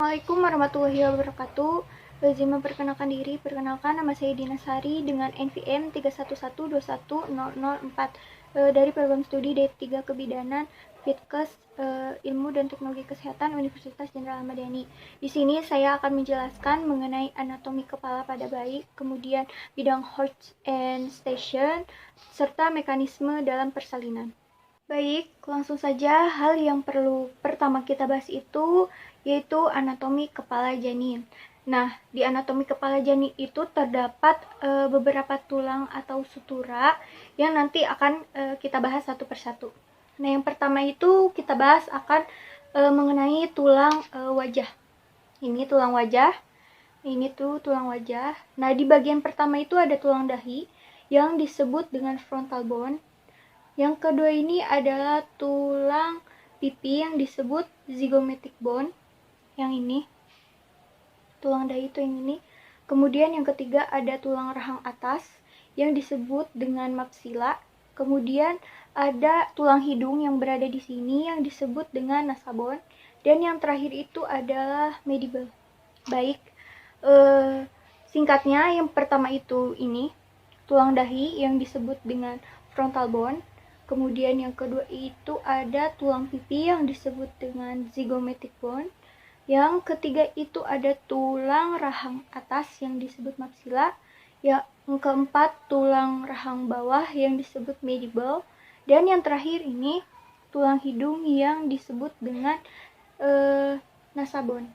Assalamualaikum warahmatullahi wabarakatuh. Izin memperkenalkan diri. Perkenalkan, nama saya Dina Sari dengan NVM 311211004 dari program studi D3 Kebidanan Fitkes Ilmu dan Teknologi Kesehatan Universitas Jenderal Ahmad Yani. Di sini saya akan menjelaskan mengenai anatomi kepala pada bayi, kemudian bidang Heart and Station, serta mekanisme dalam persalinan. Baik, langsung saja hal yang perlu pertama kita bahas itu yaitu anatomi kepala janin. Nah, di anatomi kepala janin itu terdapat beberapa tulang atau sutura yang nanti akan kita bahas satu persatu. Nah, yang pertama itu kita bahas akan mengenai tulang wajah. Ini tulang wajah. Ini tuh tulang wajah. Nah, di bagian pertama itu ada tulang dahi yang disebut dengan frontal bone. Yang kedua ini adalah tulang pipi yang disebut zygomatic bone. Yang ini, tulang dahi itu yang ini. Kemudian yang ketiga ada tulang rahang atas yang disebut dengan maxilla. Kemudian ada tulang hidung yang berada di sini yang disebut dengan nasal bone. Dan yang terakhir itu adalah mandible. Baik, singkatnya yang pertama itu ini tulang dahi yang disebut dengan frontal bone. Kemudian yang kedua itu ada tulang pipi yang disebut dengan zygomatic bone. Yang ketiga itu ada tulang rahang atas yang disebut maxilla. Yang keempat tulang rahang bawah yang disebut mandible. Dan yang terakhir ini tulang hidung yang disebut dengan nasal bone.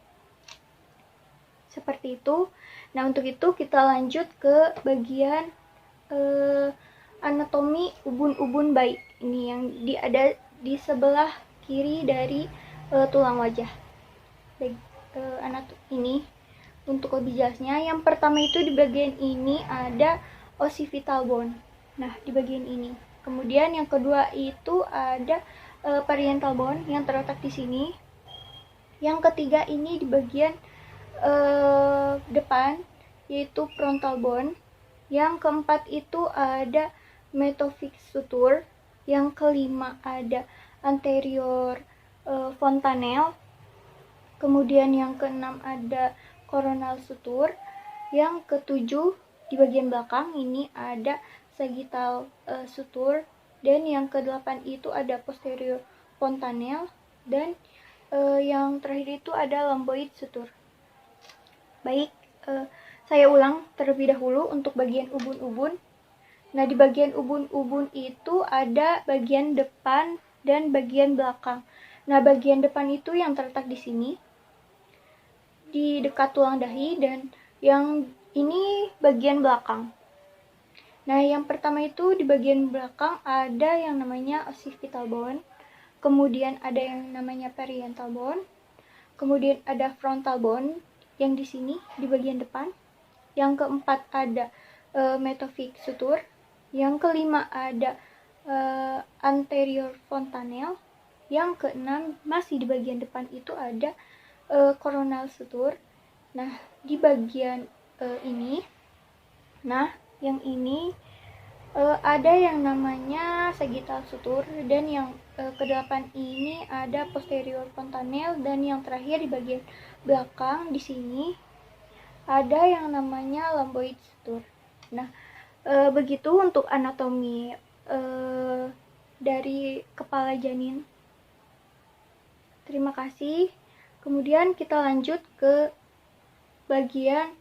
Seperti itu. Nah, untuk itu kita lanjut ke bagian anatomi ubun-ubun bayi. Ini yang ada di sebelah kiri dari tulang wajah. Baik, ini untuk lebih jelasnya, yang pertama itu di bagian ini ada occipital bone. Nah, di bagian ini. Kemudian yang kedua itu ada parietal bone yang terletak di sini. Yang ketiga ini di bagian depan yaitu frontal bone. Yang keempat itu ada metaphyseal suture. Yang kelima ada anterior fontanelle. Kemudian yang keenam ada coronal suture. Yang ketujuh di bagian belakang ini ada sagittal suture. Dan yang kedelapan itu ada posterior fontanelle. Dan yang terakhir itu ada lumboid suture. Baik, saya ulang terlebih dahulu untuk bagian ubun-ubun. Nah, di bagian ubun-ubun itu ada bagian depan dan bagian belakang. Nah, bagian depan itu yang terletak di sini, di dekat tulang dahi, dan yang ini bagian belakang. Nah, yang pertama itu di bagian belakang ada yang namanya occipital bone, kemudian ada yang namanya parietal bone, kemudian ada frontal bone yang di sini di bagian depan. Yang keempat ada metaphyseal suture. Yang kelima ada anterior fontanelle. Yang keenam masih di bagian depan itu ada coronal suture. Nah, di bagian ini, nah yang ini ada yang namanya sagittal suture, dan yang kedelapan ini ada posterior fontanelle, dan yang terakhir di bagian belakang di sini ada yang namanya lumboid suture. Nah, begitu untuk anatomi dari kepala janin. Terima kasih. Kemudian kita lanjut ke bagian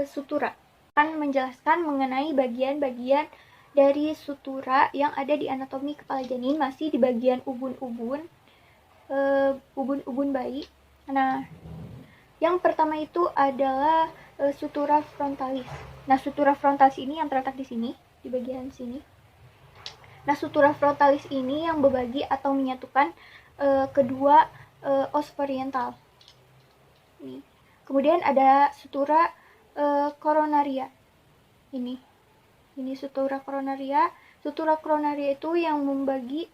sutura. Akan menjelaskan mengenai bagian-bagian dari sutura yang ada di anatomi kepala janin, masih di bagian ubun-ubun bayi. Nah, yang pertama itu adalah sutura frontalis. Nah, sutura frontalis ini yang terletak di sini, di bagian sini. Nah, sutura frontalis ini yang berbagi atau menyatukan kedua os parietal. Ini. Kemudian ada sutura coronaria. Ini sutura coronaria. Sutura coronaria itu yang membagi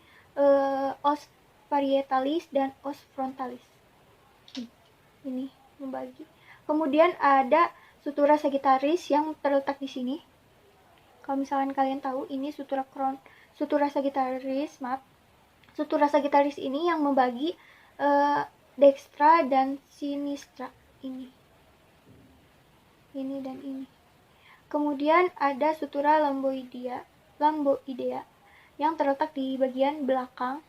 os parietalis dan os frontalis. Ini membagi. Kemudian ada sutura sagittaris yang terletak di sini. Kalau misalkan kalian tahu, ini sutura sagittaris, Sutura sagittaris ini yang membagi dextra dan sinistra, ini dan ini. Kemudian ada sutura lamboidea yang terletak di bagian belakang.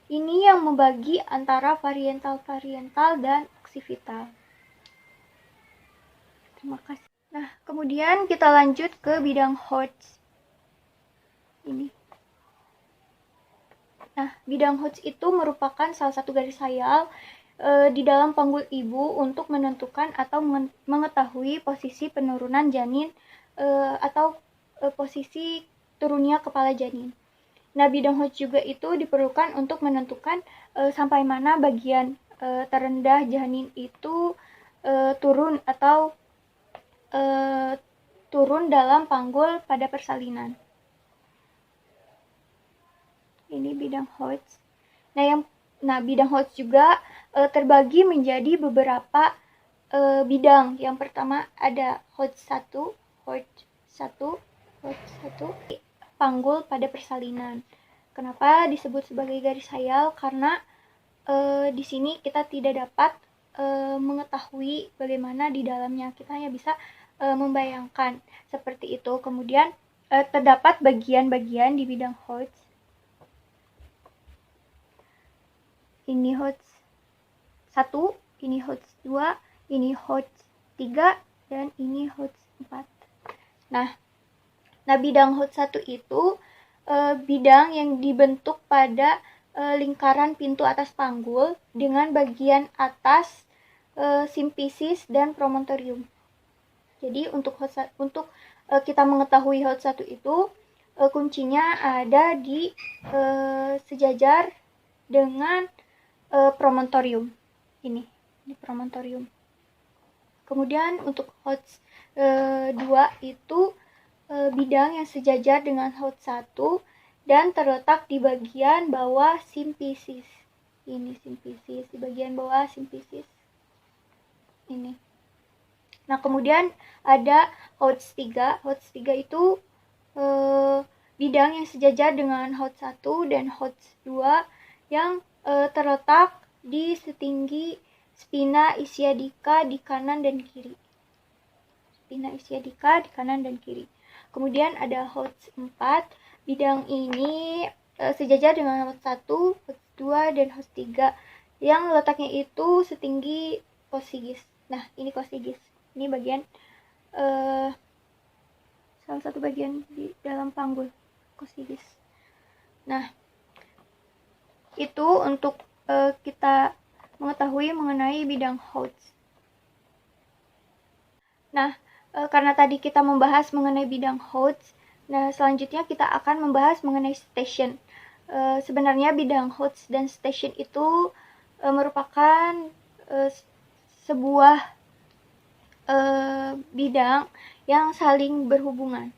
Ini yang membagi antara varietal dan oksipital. Terima kasih. Nah, kemudian kita lanjut ke bidang Hodge. Ini. Nah, bidang Hodge itu merupakan salah satu garis khayal di dalam panggul ibu untuk menentukan atau mengetahui posisi penurunan janin atau posisi turunnya kepala janin. Nah, bidang Hodge juga itu diperlukan untuk menentukan sampai mana bagian terendah janin itu turun atau turun dalam panggul pada persalinan. Ini bidang Hodge. Bidang Hodge juga terbagi menjadi beberapa bidang. Yang pertama ada Hodge 1, panggul pada persalinan. Kenapa disebut sebagai garis khayal? Karena di sini kita tidak dapat mengetahui bagaimana di dalamnya. Kita hanya bisa membayangkan seperti itu. Kemudian terdapat bagian-bagian di bidang Hodge. Ini Hodge 1, ini Hodge 2, ini Hodge 3, dan ini Hodge 4. Nah, bidang Hodge 1 itu bidang yang dibentuk pada lingkaran pintu atas panggul dengan bagian atas simpisis dan promontorium. Jadi untuk kita mengetahui Hodge 1 itu kuncinya ada di sejajar dengan promontorium. Ini promontorium. Kemudian untuk Hodge 2 itu bidang yang sejajar dengan Hodge 1 dan terletak di bagian bawah simpisis. Ini simpisis, di bagian bawah simpisis. Ini. Nah, kemudian ada Hodge 3. Hodge 3 itu bidang yang sejajar dengan Hodge 1 dan Hodge 2 yang terletak di setinggi spina ischiadica di kanan dan kiri. Spina ischiadica di kanan dan kiri. Kemudian ada Hodge 4. Bidang ini sejajar dengan Hodge 1, Hodge 2, dan Hodge 3 yang letaknya itu setinggi coccygis. Nah, ini coccygis. Ini bagian salah satu bagian di dalam panggul coccygis. Nah, itu untuk kita mengetahui mengenai bidang Hodge. Nah, karena tadi kita membahas mengenai bidang Hodge, nah selanjutnya kita akan membahas mengenai station. Sebenarnya bidang Hodge dan station itu merupakan sebuah bidang yang saling berhubungan.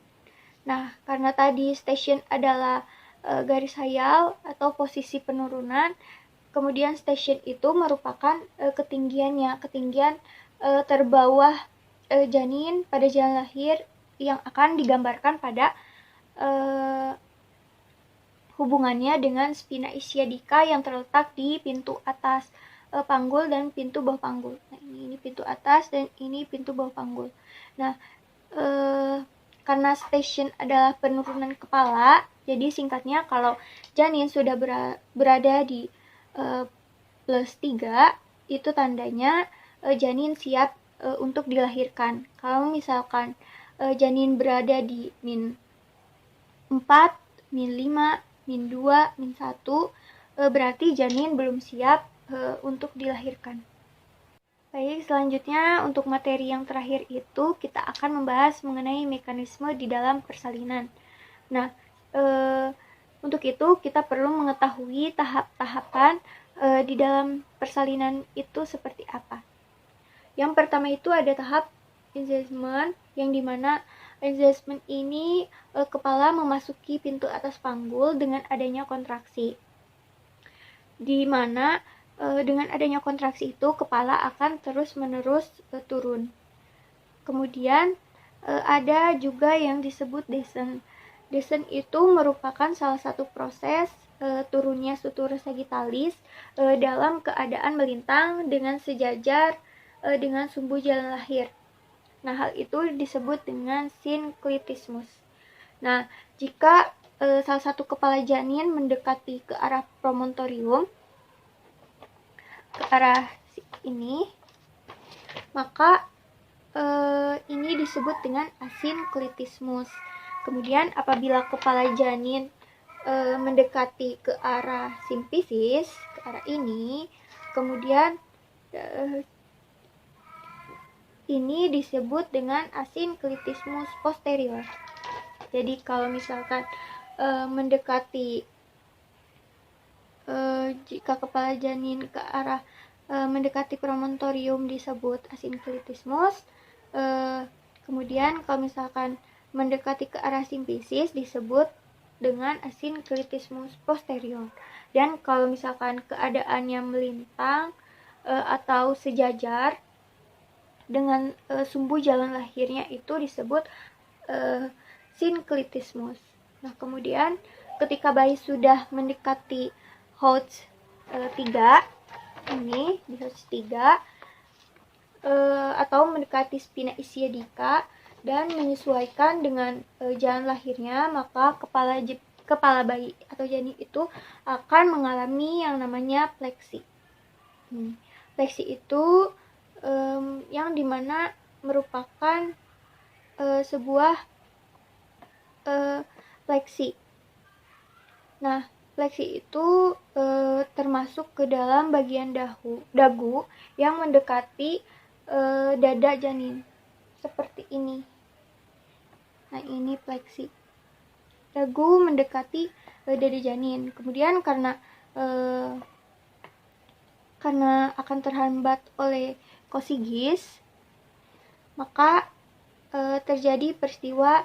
Nah, karena tadi station adalah garis khayal atau posisi penurunan, kemudian station itu merupakan ketinggian terbawah janin pada jalan lahir yang akan digambarkan pada hubungannya dengan spina ischiadica yang terletak di pintu atas panggul dan pintu bawah panggul. Nah, ini pintu atas dan ini pintu bawah panggul. Nah, karena station adalah penurunan kepala, jadi singkatnya kalau janin sudah berada di plus 3, itu tandanya janin siap untuk dilahirkan. Kalau misalkan janin berada di min 4, min 5, min 2, min 1, berarti janin belum siap untuk dilahirkan. Baik, selanjutnya untuk materi yang terakhir itu kita akan membahas mengenai mekanisme di dalam persalinan. Nah, untuk itu kita perlu mengetahui tahap-tahapan di dalam persalinan itu seperti apa. Yang pertama itu ada tahap engagement, yang dimana engagement ini kepala memasuki pintu atas panggul dengan adanya kontraksi. Di mana dengan adanya kontraksi itu kepala akan terus-menerus turun. Kemudian ada juga yang disebut descent. Descent itu merupakan salah satu proses turunnya sutura sagittalis dalam keadaan melintang dengan sejajar dengan sumbu jalan lahir. Nah, hal itu disebut dengan sinklitismus. Nah, jika salah satu kepala janin mendekati ke arah promontorium, ke arah ini, maka ini disebut dengan asinklitismus. Kemudian apabila kepala janin mendekati ke arah simfisis, ke arah ini, kemudian ini disebut dengan asinklitismus posterior. Jadi kalau misalkan mendekati jika kepala janin ke arah mendekati promontorium disebut asinklitismus. Kemudian kalau misalkan mendekati ke arah simfisis disebut dengan asinklitismus posterior. Dan kalau misalkan keadaannya melintang atau sejajar dengan sumbu jalan lahirnya itu disebut sinklitismus. Nah, kemudian ketika bayi sudah mendekati Hodge 3 ini di Hodge 3 atau mendekati spina ischiadica dan menyesuaikan dengan jalan lahirnya, maka kepala bayi atau janin itu akan mengalami yang namanya pleksi. Pleksi itu yang dimana merupakan sebuah pleksi. Nah, pleksi itu termasuk ke dalam bagian dagu yang mendekati dada janin seperti ini. Nah, ini pleksi. Dagu mendekati dada janin. Kemudian karena akan terhambat oleh kosigis, maka terjadi peristiwa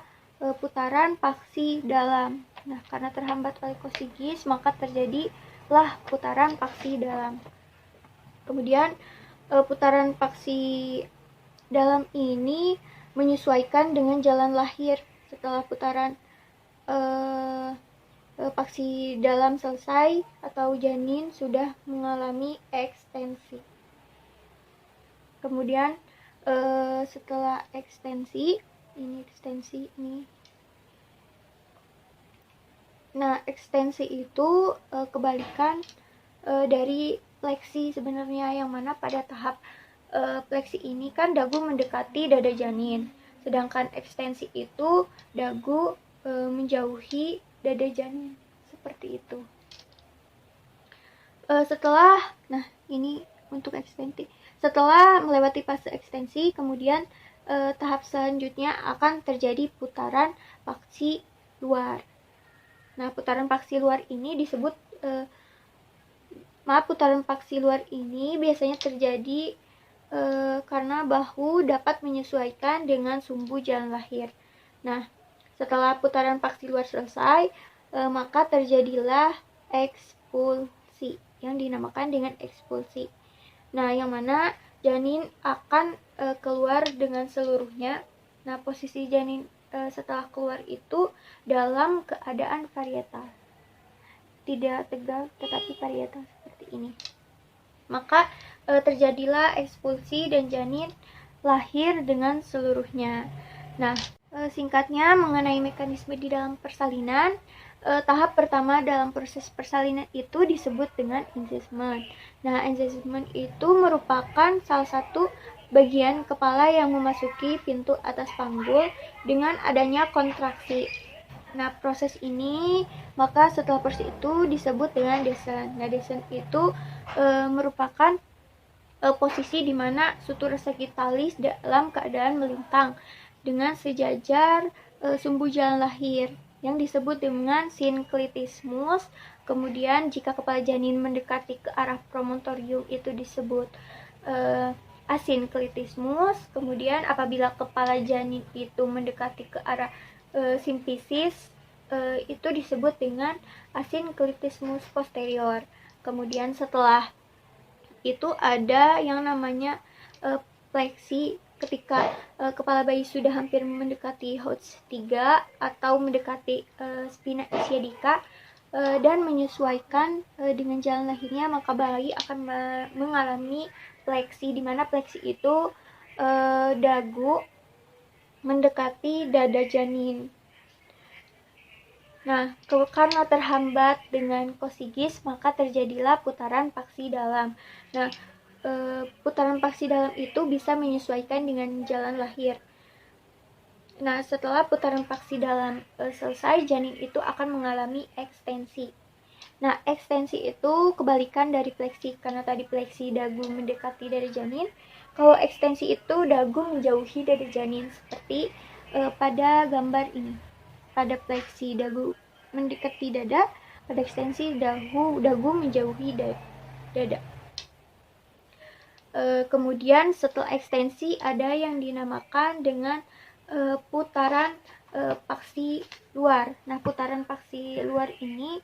putaran paksi dalam. Nah, karena terhambat oleh kosigis, maka terjadilah putaran paksi dalam. Kemudian putaran paksi dalam ini menyesuaikan dengan jalan lahir. Setelah putaran paksi dalam selesai atau janin sudah mengalami ekstensi. Kemudian setelah ekstensi, ini ekstensi ini. Nah, ekstensi itu kebalikan dari pleksi sebenarnya, yang mana pada tahap pleksi ini kan dagu mendekati dada janin, sedangkan ekstensi itu dagu menjauhi dada janin, seperti itu. Nah ini untuk ekstensi. Setelah melewati fase ekstensi, kemudian tahap selanjutnya akan terjadi putaran paksi luar. Nah, putaran paksi luar ini disebut putaran paksi luar ini biasanya terjadi karena bahu dapat menyesuaikan dengan sumbu jalan lahir. Nah, setelah putaran paksi luar selesai, maka terjadilah ekspulsi yang dinamakan dengan ekspulsi. Nah, yang mana janin akan keluar dengan seluruhnya. Nah, posisi janin setelah keluar itu dalam keadaan varietal, tidak tegak tetapi varietal seperti ini. Maka terjadilah ekspulsi dan janin lahir dengan seluruhnya. Nah, singkatnya mengenai mekanisme di dalam persalinan, tahap pertama dalam proses persalinan itu disebut dengan engagement. Nah, engagement itu merupakan salah satu bagian kepala yang memasuki pintu atas panggul dengan adanya kontraksi. Nah, proses ini, maka setelah proses itu disebut dengan descent. Nah, descent itu merupakan posisi di mana sutura sagittalis dalam keadaan melintang dengan sejajar sumbu jalan lahir yang disebut dengan sinklitismus. Kemudian jika kepala janin mendekati ke arah promontorium itu disebut asinklitismus. Kemudian apabila kepala janin itu mendekati ke arah simfisis itu disebut dengan asinklitismus posterior. Kemudian setelah itu ada yang namanya pleksi ketika kepala bayi sudah hampir mendekati H3 atau mendekati spina ischiadica dan menyesuaikan dengan jalan lahirnya, maka bayi akan mengalami pleksi, di mana pleksi itu dagu mendekati dada janin. Nah, karena terhambat dengan kosigis, maka terjadilah putaran paksi dalam. Nah, putaran paksi dalam itu bisa menyesuaikan dengan jalan lahir. Nah, setelah putaran paksi dalam selesai, janin itu akan mengalami ekstensi. Nah, ekstensi itu kebalikan dari pleksi, karena tadi pleksi dagu mendekati dada janin. Kalau ekstensi itu dagu menjauhi dada janin, seperti pada gambar ini. Pada pleksi dagu mendekati dada, pada ekstensi dagu menjauhi dada. Kemudian setelah ekstensi ada yang dinamakan dengan putaran paksi luar. Nah, putaran paksi luar ini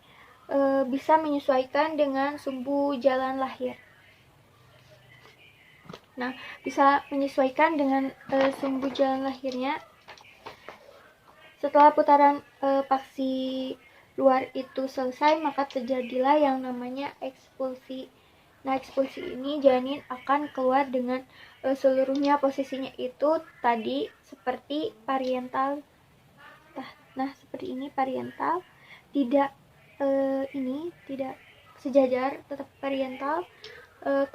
bisa menyesuaikan dengan sumbu jalan lahir. Nah, bisa menyesuaikan dengan sumbu jalan lahirnya. Setelah putaran paksi luar itu selesai, maka terjadilah yang namanya ekspulsi. Nah, ekspulsi ini janin akan keluar dengan seluruhnya, posisinya itu tadi seperti pariental. Nah, seperti ini pariental, tidak tidak sejajar, tetap pariental.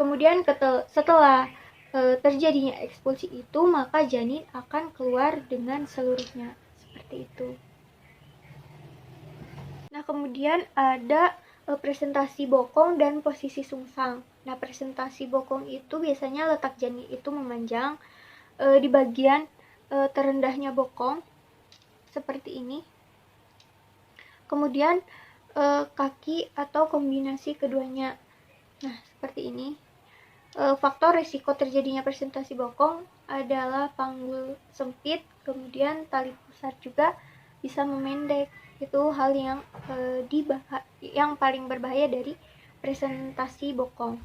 Kemudian setelah terjadinya ekspulsi itu, maka janin akan keluar dengan seluruhnya, seperti itu. Nah, kemudian ada presentasi bokong dan posisi sungsang. Nah, presentasi bokong itu biasanya letak janin itu memanjang di bagian terendahnya bokong, seperti ini. Kemudian kaki atau kombinasi keduanya. Nah, seperti ini. Faktor risiko terjadinya presentasi bokong adalah panggul sempit, kemudian tali pusar juga bisa memendek. Itu hal yang yang paling berbahaya dari presentasi bokong.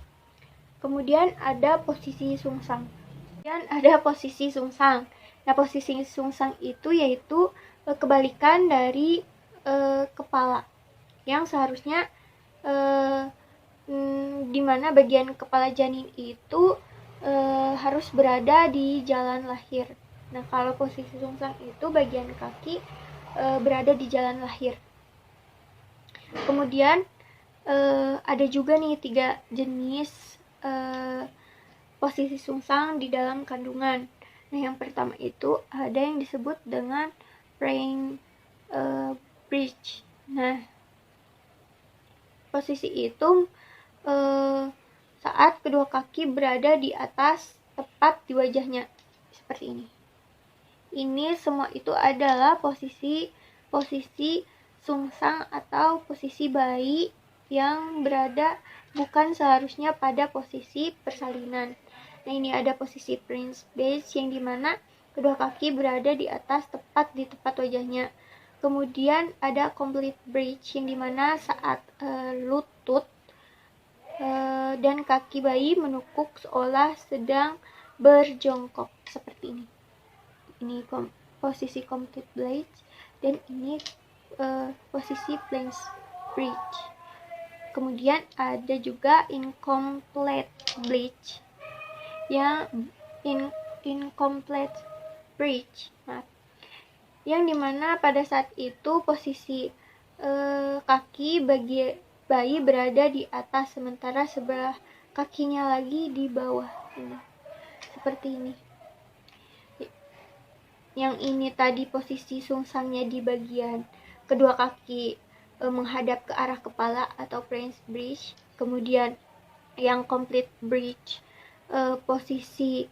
Kemudian ada posisi sungsang. Nah, posisi sungsang itu yaitu kebalikan dari kepala, yang seharusnya di mana bagian kepala janin itu harus berada di jalan lahir. Nah, kalau posisi sungsang itu bagian kaki berada di jalan lahir. Kemudian ada juga nih 3 jenis posisi sungsang di dalam kandungan. Nah, yang pertama itu ada yang disebut dengan praying bridge. Nah, posisi itu saat kedua kaki berada di atas tepat di wajahnya, seperti ini. Ini semua itu adalah posisi sungsang atau posisi bayi yang berada bukan seharusnya pada posisi persalinan. Nah, ini ada posisi Prince Bridge yang dimana kedua kaki berada di atas tepat di tempat wajahnya. Kemudian ada complete bridge yang dimana saat lutut dan kaki bayi menukuk seolah sedang berjongkok, seperti ini. Ini posisi complete bridge dan ini posisi Prince bridge. Kemudian ada juga incomplete bridge, yang incomplete bridge. Nah, yang dimana pada saat itu posisi kaki bayi berada di atas, sementara sebelah kakinya lagi di bawah. Seperti ini. Yang ini tadi posisi sungsangnya di bagian kedua kaki menghadap ke arah kepala atau Prince bridge. Kemudian yang complete bridge posisi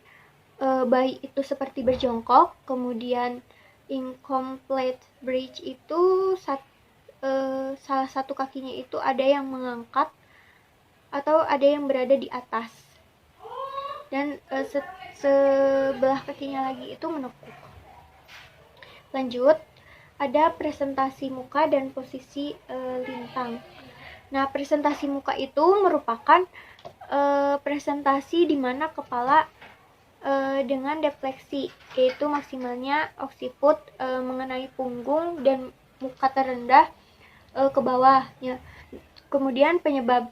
bayi itu seperti berjongkok. Kemudian incomplete bridge itu salah satu kakinya itu ada yang mengangkat atau ada yang berada di atas, dan sebelah kakinya lagi itu menekuk. Lanjut, ada presentasi muka dan posisi lintang. Nah, presentasi muka itu merupakan presentasi di mana kepala dengan defleksi, yaitu maksimalnya occiput mengenai punggung dan muka terendah ke bawahnya. Kemudian penyebab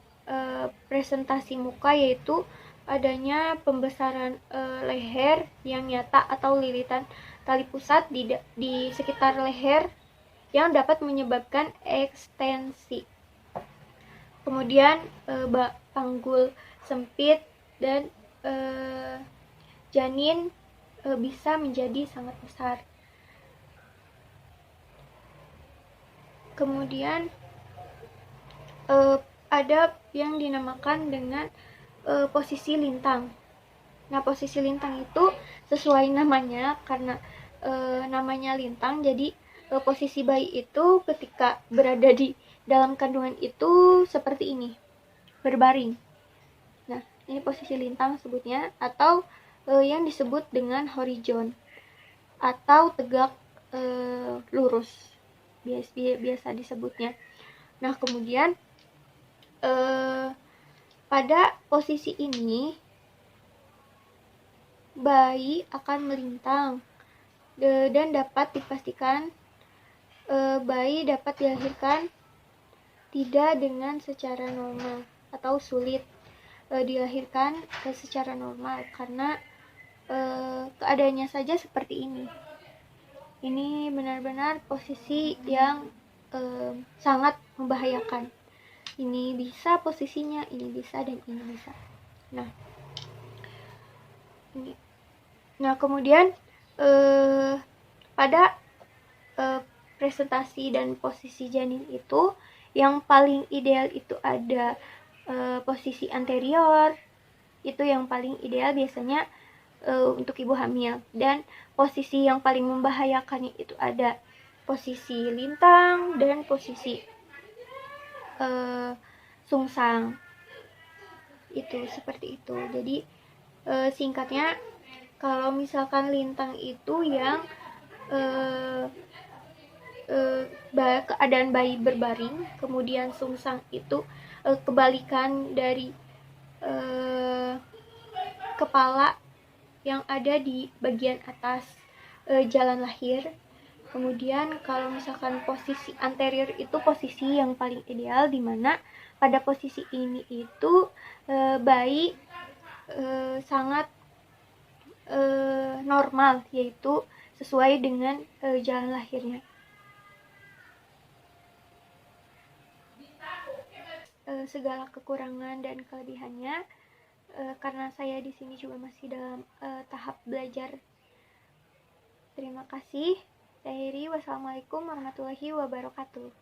presentasi muka yaitu adanya pembesaran leher yang nyata atau lilitan tali pusat di sekitar leher yang dapat menyebabkan ekstensi. Kemudian panggul sempit dan janin bisa menjadi sangat besar. Kemudian ada yang dinamakan dengan posisi lintang. Nah, posisi lintang itu sesuai namanya, karena namanya lintang, jadi posisi bayi itu ketika berada di dalam kandungan itu seperti ini, berbaring. Nah, ini posisi lintang sebutnya, atau yang disebut dengan horizon atau tegak lurus biasa disebutnya. Nah, kemudian pada posisi ini bayi akan melintang dan dapat dipastikan bayi dapat dilahirkan tidak dengan secara normal atau sulit dilahirkan secara normal karena keadaannya saja seperti ini. Ini benar-benar posisi yang sangat membahayakan. Ini bisa posisinya, ini bisa, dan ini bisa. Nah, ini. Nah, kemudian pada presentasi dan posisi janin itu yang paling ideal itu ada posisi anterior, itu yang paling ideal biasanya untuk ibu hamil, dan posisi yang paling membahayakannya itu ada posisi lintang dan posisi sungsang. Itu seperti itu. Jadi singkatnya, kalau misalkan lintang itu yang keadaan bayi berbaring, kemudian sungsang itu kebalikan dari kepala yang ada di bagian atas jalan lahir. Kemudian kalau misalkan posisi anterior itu posisi yang paling ideal, di mana pada posisi ini itu bayi sangat normal, yaitu sesuai dengan jalan lahirnya. Segala kekurangan dan kelebihannya, karena saya di sini juga masih dalam tahap belajar. Terima kasih. Saya Heri. Wassalamualaikum warahmatullahi wabarakatuh.